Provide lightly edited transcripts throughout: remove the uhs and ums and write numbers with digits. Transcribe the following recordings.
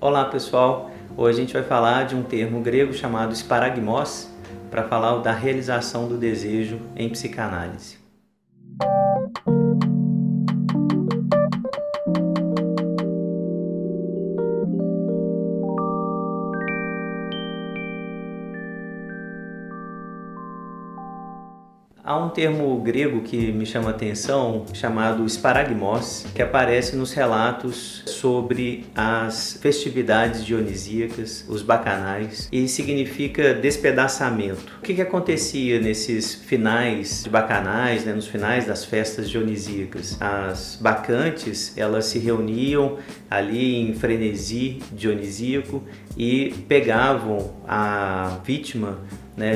Olá pessoal, hoje a gente vai falar de um termo grego chamado esparagmos para falar da realização do desejo em psicanálise. Há um termo grego que me chama a atenção, chamado esparagmos, que aparece nos relatos sobre as festividades dionisíacas, os bacanais, e significa despedaçamento. O que acontecia nesses finais de bacanais, nos finais das festas dionisíacas? As bacantes, elas se reuniam ali em frenesi dionisíaco e pegavam a vítima,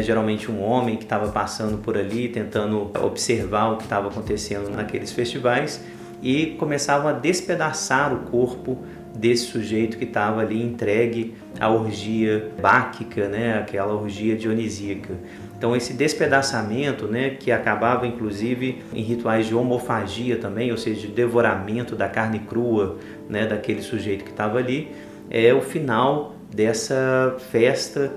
geralmente um homem que estava passando por ali, tentando observar o que estava acontecendo naqueles festivais, e começavam a despedaçar o corpo desse sujeito que estava ali entregue à orgia báquica, aquela orgia dionisíaca. Então esse despedaçamento, que acabava inclusive em rituais de homofagia também, ou seja, de devoramento da carne crua, daquele sujeito que estava ali, é o final dessa festa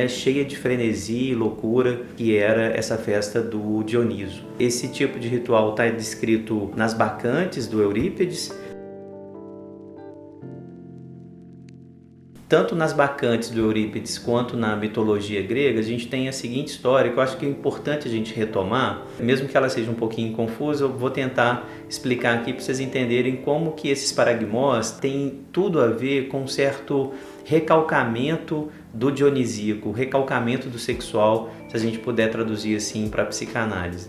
cheia de frenesi e loucura, que era essa festa do Dioniso. Esse tipo de ritual está descrito nas Bacantes do Eurípides. Tanto nas Bacantes do Eurípides quanto na mitologia grega, a gente tem a seguinte história que eu acho que é importante a gente retomar, mesmo que ela seja um pouquinho confusa. Eu vou tentar explicar aqui para vocês entenderem como que esses paragmós têm tudo a ver com um certo recalcamento do dionisíaco, recalcamento do sexual, se a gente puder traduzir assim para a psicanálise,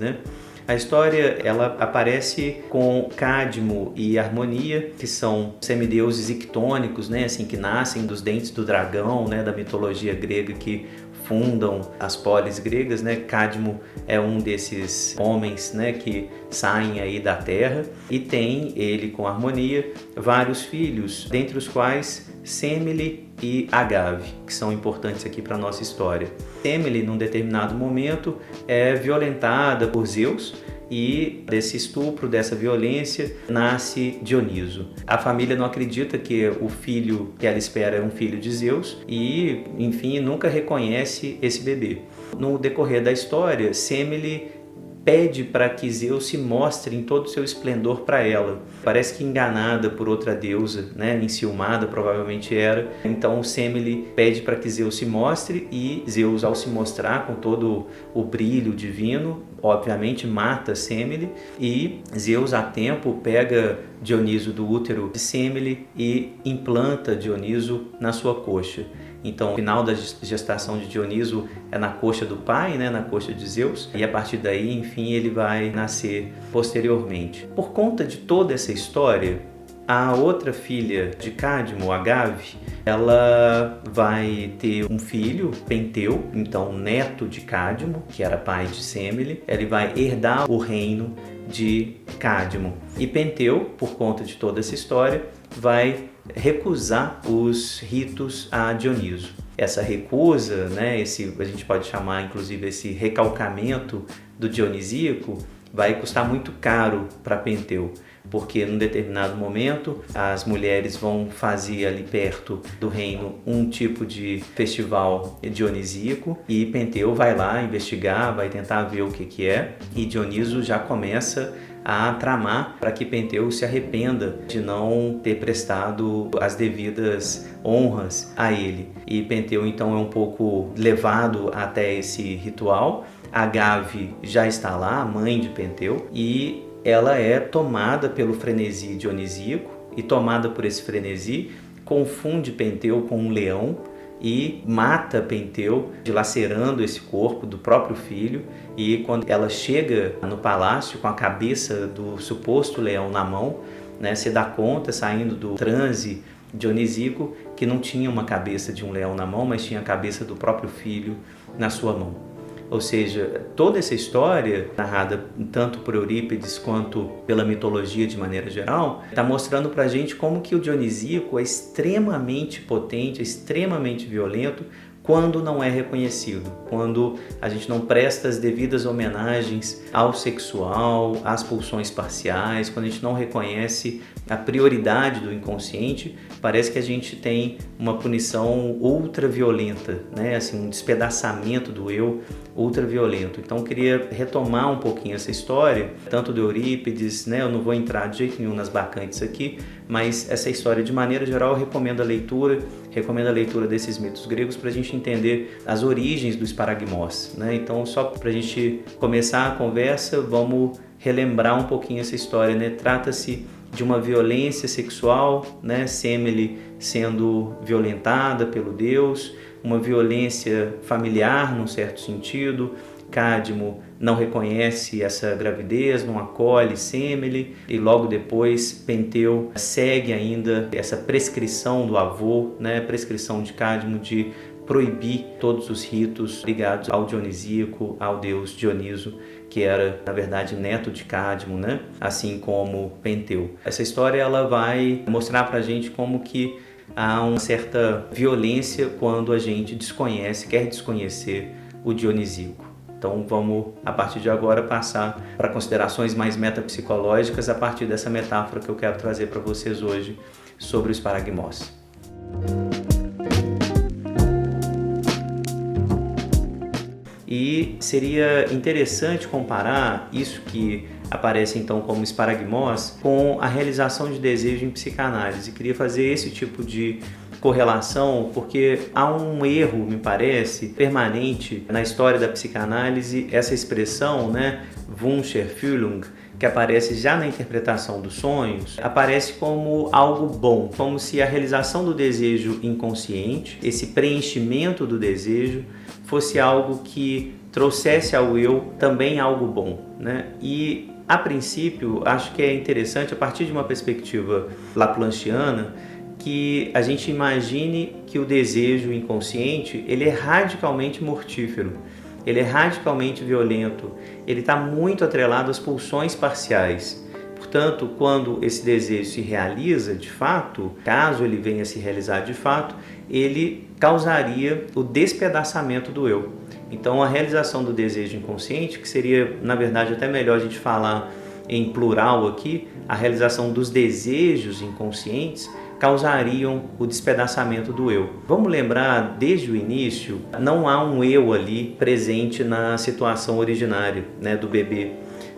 A história ela aparece com Cadmo e Harmonia, que são semideuses ictônicos, assim, que nascem dos dentes do dragão, da mitologia grega, que fundam as polis gregas, Cadmo é um desses homens, que saem aí da terra, e tem ele com Harmonia vários filhos, dentre os quais Semele e Agave, que são importantes aqui para a nossa história. Semele, num determinado momento, é violentada por Zeus, e desse estupro, dessa violência, nasce Dioniso. A família não acredita que o filho que ela espera é um filho de Zeus e, enfim, nunca reconhece esse bebê. No decorrer da história, Semele pede para que Zeus se mostre em todo o seu esplendor para ela. Parece que enganada por outra deusa, enciumada provavelmente era. Então Semele pede para que Zeus se mostre e Zeus, ao se mostrar com todo o brilho divino, obviamente mata Semele, e Zeus a tempo pega Dioniso do útero de Semele e implanta Dioniso na sua coxa. Então, o final da gestação de Dioniso é na coxa do pai, na coxa de Zeus, e a partir daí, enfim, ele vai nascer posteriormente. Por conta de toda essa história, a outra filha de Cadmo, Agave, ela vai ter um filho, Penteu, então neto de Cadmo, que era pai de Semele. Ele vai herdar o reino de Cadmo. E Penteu, por conta de toda essa história, vai recusar os ritos a Dioniso. Essa recusa, a gente pode chamar inclusive esse recalcamento do dionisíaco, vai custar muito caro para Penteu, porque num determinado momento as mulheres vão fazer ali perto do reino um tipo de festival dionisíaco e Penteu vai lá investigar, vai tentar ver o que é, e Dioniso já começa a tramar para que Penteu se arrependa de não ter prestado as devidas honras a ele. E Penteu então é um pouco levado até esse ritual. Agave já está lá, a mãe de Penteu, e ela é tomada pelo frenesi dionisíaco, e tomada por esse frenesi, confunde Penteu com um leão e mata Penteu, dilacerando esse corpo do próprio filho. E quando ela chega no palácio com a cabeça do suposto leão na mão, se dá conta, saindo do transe dionisíaco, que não tinha uma cabeça de um leão na mão, mas tinha a cabeça do próprio filho na sua mão. Ou seja, toda essa história, narrada tanto por Eurípides quanto pela mitologia de maneira geral, está mostrando para a gente como que o dionisíaco é extremamente potente, é extremamente violento, quando não é reconhecido, quando a gente não presta as devidas homenagens ao sexual, às pulsões parciais, quando a gente não reconhece a prioridade do inconsciente, parece que a gente tem uma punição ultra violenta, né? Assim, um despedaçamento do eu ultra violento. Então eu queria retomar um pouquinho essa história, tanto do Eurípides, né? Eu não vou entrar de jeito nenhum nas bacantes aqui, mas essa história de maneira geral eu recomendo a leitura desses mitos gregos para a gente entender as origens do esparagmos, né? Então só para a gente começar a conversa, vamos relembrar um pouquinho essa história, né? Trata-se de uma violência sexual, né? Semele sendo violentada pelo deus, uma violência familiar num certo sentido. Cadmo não reconhece essa gravidez, não acolhe Semele, e logo depois Penteu segue ainda essa prescrição do avô, né? Prescrição de Cadmo de proibir todos os ritos ligados ao Dionisíaco, ao deus Dioniso, que era, na verdade, neto de Cadmo, né? Assim como Penteu. Essa história ela vai mostrar pra gente como que há uma certa violência quando a gente quer desconhecer o Dionisíaco. Então vamos, a partir de agora, passar para considerações mais metapsicológicas a partir dessa metáfora que eu quero trazer para vocês hoje sobre o esparagmos. E seria interessante comparar isso que aparece então como esparagmos com a realização de desejo em psicanálise. Queria fazer esse tipo de correlação porque há um erro, me parece, permanente na história da psicanálise, essa expressão, né, Wunscherfüllung, que aparece já na interpretação dos sonhos, aparece como algo bom, como se a realização do desejo inconsciente, esse preenchimento do desejo, fosse algo que trouxesse ao eu também algo bom, né? E, a princípio, acho que é interessante, a partir de uma perspectiva laplanciana, que a gente imagine que o desejo inconsciente ele é radicalmente mortífero, ele é radicalmente violento, ele está muito atrelado às pulsões parciais. Portanto, quando esse desejo se realiza de fato, caso ele venha a se realizar de fato, ele causaria o despedaçamento do eu. Então, a realização do desejo inconsciente, que seria, na verdade, até melhor a gente falar em plural aqui, a realização dos desejos inconscientes, causariam o despedaçamento do eu. Vamos lembrar, desde o início, não há um eu ali presente na situação originária, né, do bebê.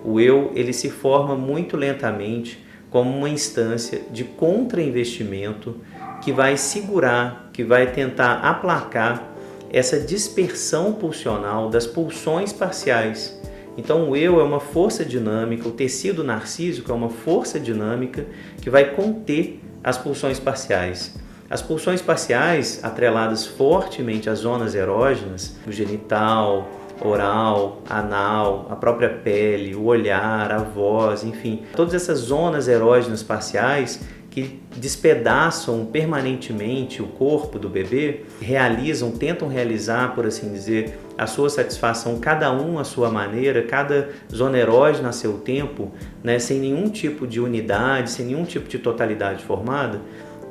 O eu ele se forma muito lentamente como uma instância de contra-investimento que vai segurar, que vai tentar aplacar essa dispersão pulsional das pulsões parciais. Então o eu é uma força dinâmica, o tecido narcísico é uma força dinâmica que vai conter as pulsões parciais. As pulsões parciais, atreladas fortemente às zonas erógenas, o genital, oral, anal, a própria pele, o olhar, a voz, enfim, todas essas zonas erógenas parciais que despedaçam permanentemente o corpo do bebê, tentam realizar, por assim dizer, a sua satisfação, cada um à sua maneira, cada zona erógena a seu tempo, né, sem nenhum tipo de unidade, sem nenhum tipo de totalidade formada.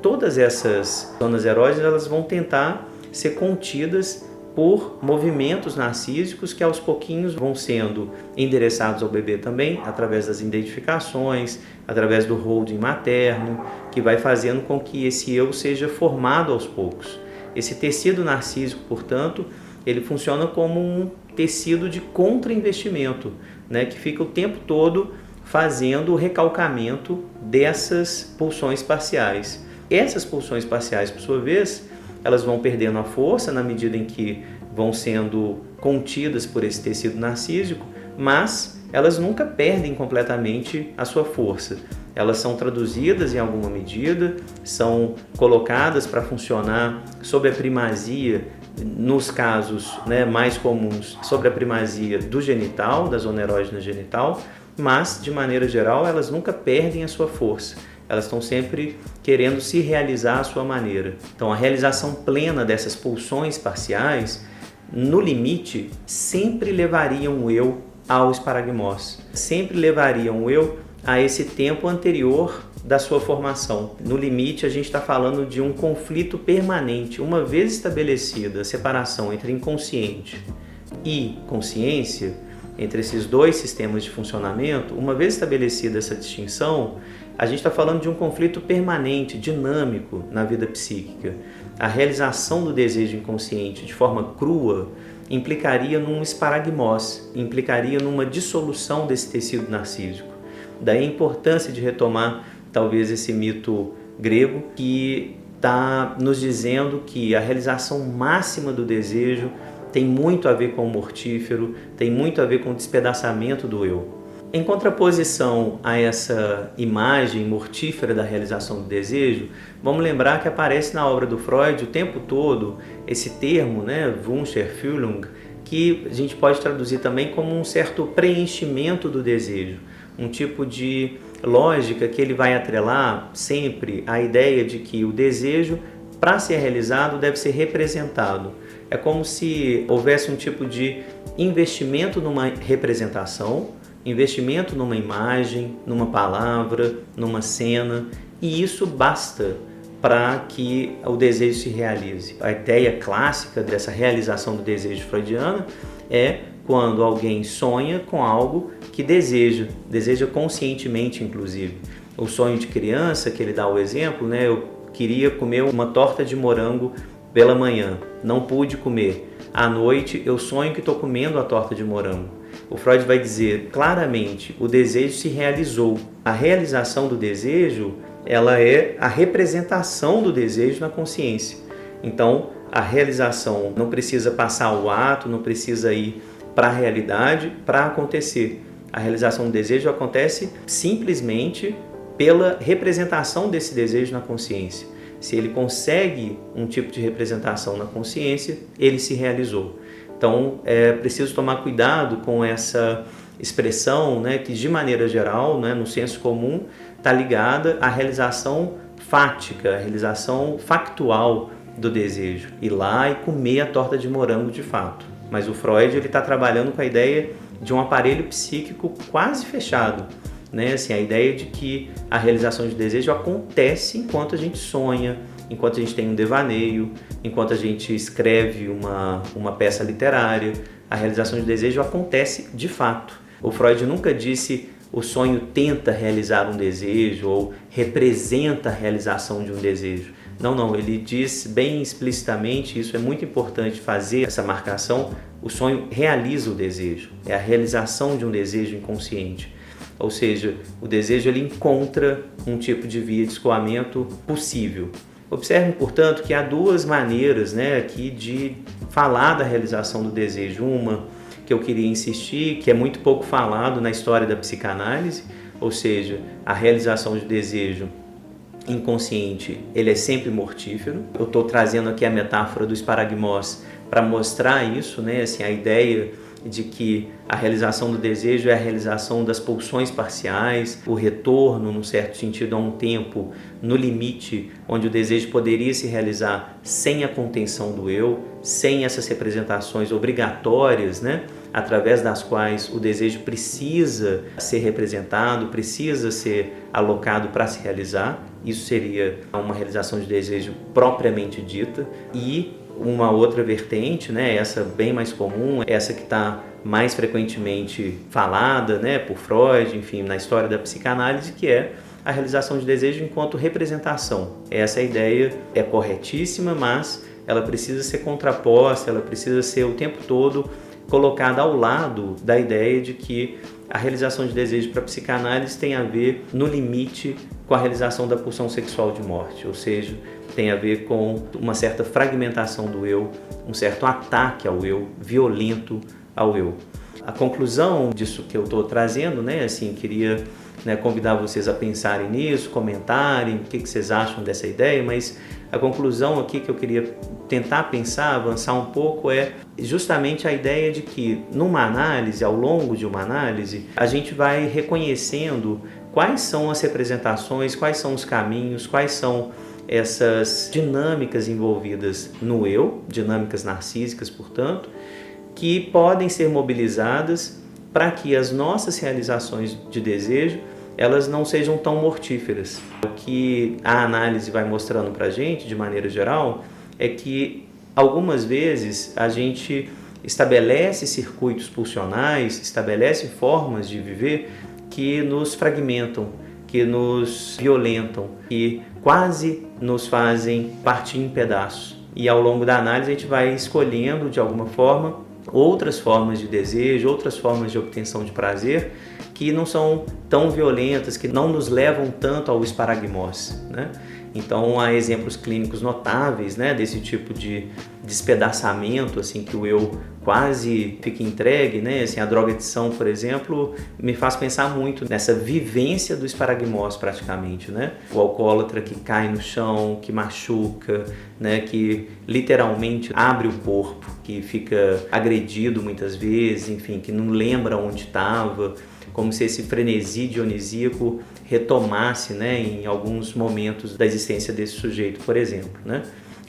Todas essas zonas erógenas elas vão tentar ser contidas por movimentos narcísicos que aos pouquinhos vão sendo endereçados ao bebê também, através das identificações, através do holding materno, que vai fazendo com que esse eu seja formado aos poucos. Esse tecido narcísico, portanto, ele funciona como um tecido de contra-investimento, né, que fica o tempo todo fazendo o recalcamento dessas pulsões parciais. Essas pulsões parciais, por sua vez, elas vão perdendo a força na medida em que vão sendo contidas por esse tecido narcísico, mas elas nunca perdem completamente a sua força. Elas são traduzidas em alguma medida, são colocadas para funcionar sob a primazia, nos casos, né, mais comuns, sobre a primazia do genital, da zona erógena genital, mas, de maneira geral, elas nunca perdem a sua força. Elas estão sempre querendo se realizar à sua maneira. Então, a realização plena dessas pulsões parciais, no limite, sempre levariam o eu ao esparagmos. Sempre levariam o eu a esse tempo anterior da sua formação. No limite, a gente está falando de um conflito permanente. Uma vez estabelecida a separação entre inconsciente e consciência, entre esses dois sistemas de funcionamento, uma vez estabelecida essa distinção, a gente está falando de um conflito permanente, dinâmico na vida psíquica. A realização do desejo inconsciente de forma crua implicaria num esparagmos, implicaria numa dissolução desse tecido narcísico. Daí a importância de retomar talvez esse mito grego que está nos dizendo que a realização máxima do desejo tem muito a ver com o mortífero, tem muito a ver com o despedaçamento do eu. Em contraposição a essa imagem mortífera da realização do desejo, vamos lembrar que aparece na obra do Freud o tempo todo esse termo, Wunsch, Erfüllung, que a gente pode traduzir também como um certo preenchimento do desejo, um tipo de lógica que ele vai atrelar sempre a ideia de que o desejo, para ser realizado, deve ser representado. É como se houvesse um tipo de investimento numa representação, investimento numa imagem, numa palavra, numa cena, e isso basta para que o desejo se realize. A ideia clássica dessa realização do desejo freudiana é quando alguém sonha com algo que deseja conscientemente, inclusive. O sonho de criança, que ele dá o exemplo, eu queria comer uma torta de morango pela manhã, não pude comer. À noite eu sonho que estou comendo a torta de morango. O Freud vai dizer claramente, o desejo se realizou. A realização do desejo, ela é a representação do desejo na consciência. Então, a realização não precisa passar o ato, não precisa ir para a realidade para acontecer. A realização do desejo acontece simplesmente pela representação desse desejo na consciência. Se ele consegue um tipo de representação na consciência, ele se realizou. Então, é preciso tomar cuidado com essa expressão, que de maneira geral, no senso comum, está ligada à realização fática, à realização factual do desejo. Ir lá e comer a torta de morango de fato. Mas o Freud está trabalhando com a ideia de um aparelho psíquico quase fechado. A ideia de que a realização de desejo acontece enquanto a gente sonha, enquanto a gente tem um devaneio, enquanto a gente escreve uma peça literária. A realização de desejo acontece de fato. O Freud nunca disse o sonho tenta realizar um desejo ou representa a realização de um desejo. Não, ele diz bem explicitamente, isso é muito importante fazer essa marcação, o sonho realiza o desejo, é a realização de um desejo inconsciente. Ou seja, o desejo ele encontra um tipo de via de escoamento possível. Observem, portanto, que há duas maneiras aqui de falar da realização do desejo. Uma que eu queria insistir, que é muito pouco falado na história da psicanálise, ou seja, a realização de desejo inconsciente, ele é sempre mortífero. Eu estou trazendo aqui a metáfora do esparagmos para mostrar isso, a ideia de que a realização do desejo é a realização das pulsões parciais, o retorno, num certo sentido, a um tempo no limite, onde o desejo poderia se realizar sem a contenção do eu, sem essas representações obrigatórias, através das quais o desejo precisa ser representado, precisa ser alocado para se realizar. Isso seria uma realização de desejo propriamente dita. E uma outra vertente, essa bem mais comum, essa que está mais frequentemente falada por Freud, enfim, na história da psicanálise, que é a realização de desejo enquanto representação. Essa ideia é corretíssima, mas ela precisa ser contraposta, ela precisa ser o tempo todo colocada ao lado da ideia de que a realização de desejo para a psicanálise tem a ver, no limite, com a realização da pulsão sexual de morte, ou seja, tem a ver com uma certa fragmentação do eu, um certo ataque ao eu, violento ao eu. A conclusão disso que eu estou trazendo, queria convidar vocês a pensarem nisso, comentarem o que vocês acham dessa ideia, mas a conclusão aqui que eu queria tentar pensar, avançar um pouco, é justamente a ideia de que numa análise, ao longo de uma análise, a gente vai reconhecendo quais são as representações, quais são os caminhos, quais são essas dinâmicas envolvidas no eu, dinâmicas narcísicas, portanto, que podem ser mobilizadas para que as nossas realizações de desejo elas não sejam tão mortíferas. O que a análise vai mostrando para a gente, de maneira geral, é que algumas vezes a gente estabelece circuitos pulsionais, estabelece formas de viver que nos fragmentam, que nos violentam, que quase nos fazem partir em pedaços. E ao longo da análise a gente vai escolhendo, de alguma forma, outras formas de desejo, outras formas de obtenção de prazer que não são tão violentas, que não nos levam tanto ao esparagmose, né? Então há exemplos clínicos notáveis, né, desse tipo de despedaçamento, assim, que o eu quase fica entregue, né? Assim, a drogadição, por exemplo, me faz pensar muito nessa vivência do esparagmose praticamente, né? O alcoólatra que cai no chão, que machuca, né, que literalmente abre o corpo, que fica agredido muitas vezes, enfim, que não lembra onde estava, como se esse frenesi dionisíaco retomasse, né, em alguns momentos da existência desse sujeito, por exemplo, né?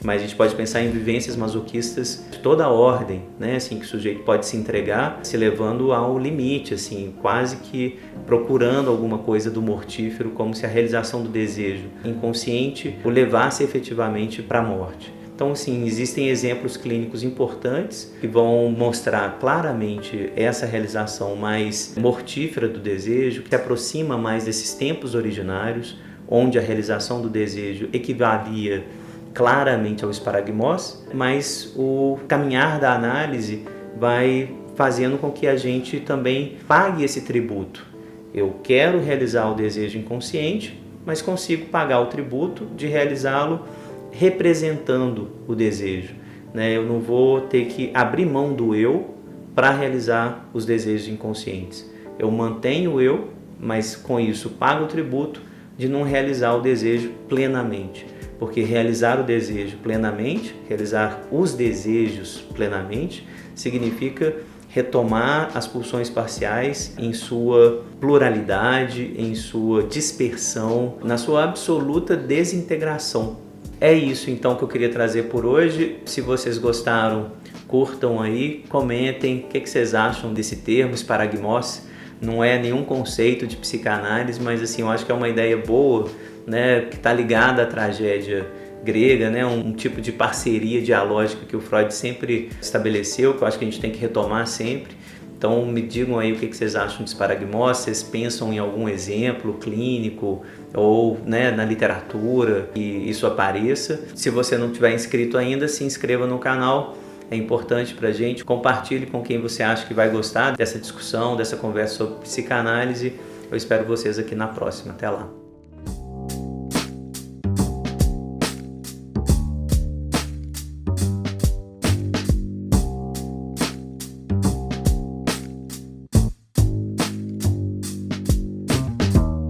Mas a gente pode pensar em vivências masoquistas de toda a ordem, né, assim, que o sujeito pode se entregar se levando ao limite, assim, quase que procurando alguma coisa do mortífero, como se a realização do desejo inconsciente o levasse efetivamente para a morte. Então, sim, existem exemplos clínicos importantes que vão mostrar claramente essa realização mais mortífera do desejo, que se aproxima mais desses tempos originários, onde a realização do desejo equivalia claramente ao esparagmos, mas o caminhar da análise vai fazendo com que a gente também pague esse tributo. Eu quero realizar o desejo inconsciente, mas consigo pagar o tributo de realizá-lo representando o desejo, né? Eu não vou ter que abrir mão do eu para realizar os desejos inconscientes. Eu mantenho o eu, mas com isso pago o tributo de não realizar o desejo plenamente. Porque realizar o desejo plenamente, realizar os desejos plenamente, significa retomar as pulsões parciais em sua pluralidade, em sua dispersão, na sua absoluta desintegração. É isso então que eu queria trazer por hoje. Se vocês gostaram, curtam aí, comentem o que vocês acham desse termo, esparagmose. Não é nenhum conceito de psicanálise, mas assim, eu acho que é uma ideia boa, né, que está ligada à tragédia grega, né, um tipo de parceria dialógica que o Freud sempre estabeleceu, que eu acho que a gente tem que retomar sempre. Então me digam aí o que vocês acham de esparagmose, vocês pensam em algum exemplo clínico ou, né, na literatura que isso apareça. Se você não tiver inscrito ainda, se inscreva no canal, é importante pra gente. Compartilhe com quem você acha que vai gostar dessa discussão, dessa conversa sobre psicanálise. Eu espero vocês aqui na próxima. Até lá!